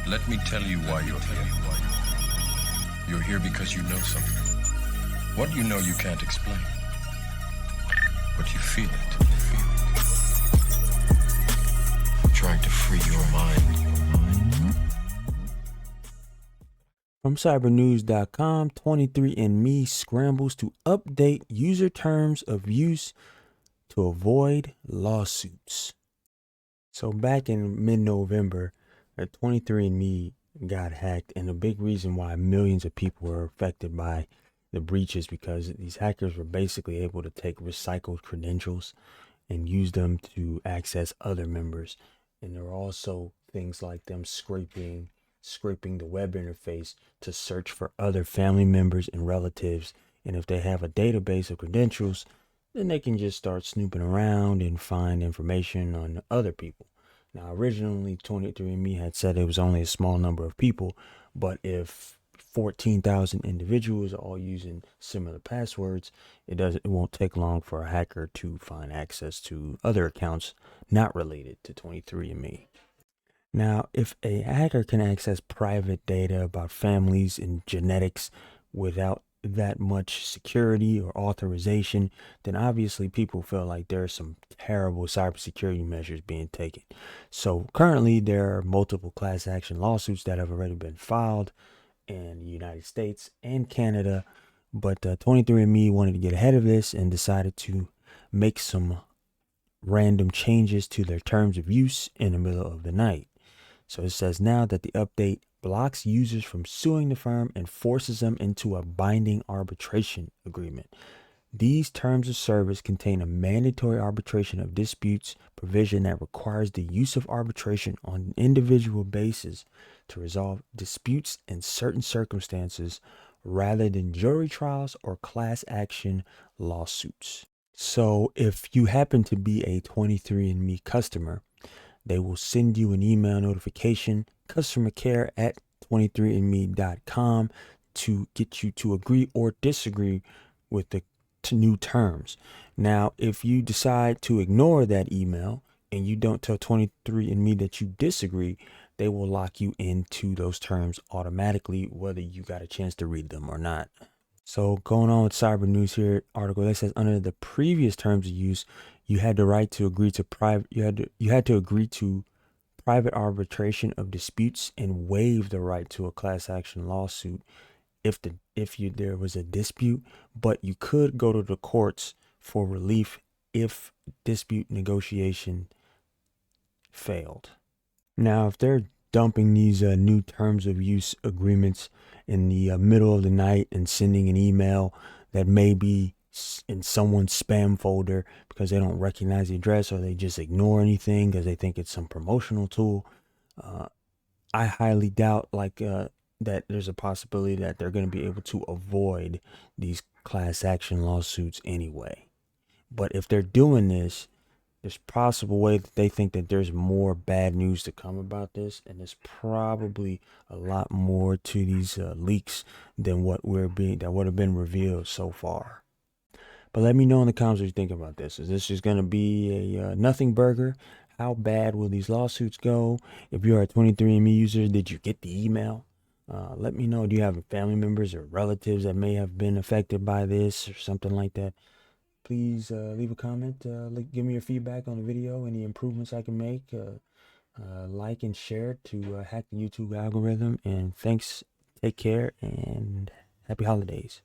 Let me tell you why you're here. You're here because you know something. What you know you can't explain. But you feel it. You're trying to free your mind. From cybernews.com, 23andMe scrambles to update user terms of use to avoid lawsuits. So back in mid-November, 23andMe got hacked, and a big reason why millions of people were affected by the breach is because these hackers were basically able to take recycled credentials and use them to access other members. And there were also things like them scraping the web interface to search for other family members and relatives. And if they have a database of credentials, then they can just start snooping around and find information on other people. Now, originally, 23andMe had said it was only a small number of people, but if 14,000 individuals are all using similar passwords, it won't take long for a hacker to find access to other accounts not related to 23andMe. Now, if a hacker can access private data about families and genetics without that much security or authorization, then obviously people feel like there are some terrible cybersecurity measures being taken. So currently there are multiple class action lawsuits that have already been filed in the United States and Canada, but 23andMe wanted to get ahead of this and decided to make some random changes to their terms of use in the middle of the night. So it says now that the update blocks users from suing the firm and forces them into a binding arbitration agreement. These terms of service contain a mandatory arbitration of disputes provision that requires the use of arbitration on an individual basis to resolve disputes in certain circumstances rather than jury trials or class action lawsuits. So if you happen to be a 23andMe customer, they will send you an email notification, customer care at 23andme.com, to get you to agree or disagree with the new terms. Now, if you decide to ignore that email and you don't tell 23andMe that you disagree, they will lock you into those terms automatically, whether you got a chance to read them or not. So going on with Cyber News here, article that says under the previous terms of use, you had the right to agree to private arbitration of disputes and waive the right to a class action lawsuit if there was a dispute, but you could go to the courts for relief if dispute negotiation failed. Now, if they're dumping these new terms of use agreements in the middle of the night and sending an email that may be in someone's spam folder because they don't recognize the address, or they just ignore anything because they think it's some promotional tool, I highly doubt that there's a possibility that they're going to be able to avoid these class action lawsuits anyway. But if they're doing this, there's possible way that they think that there's more bad news to come about this, and there's probably a lot more to these leaks than what would have been revealed so far. But let me know in the comments what you think about this. Is this just going to be a nothing burger? How bad will these lawsuits go? If you're a 23andMe user, did you get the email? Let me know. Do you have family members or relatives that may have been affected by this or something like that? Please leave a comment. Give me your feedback on the video, any improvements I can make. Like and share to hack the YouTube algorithm. And thanks. Take care and happy holidays.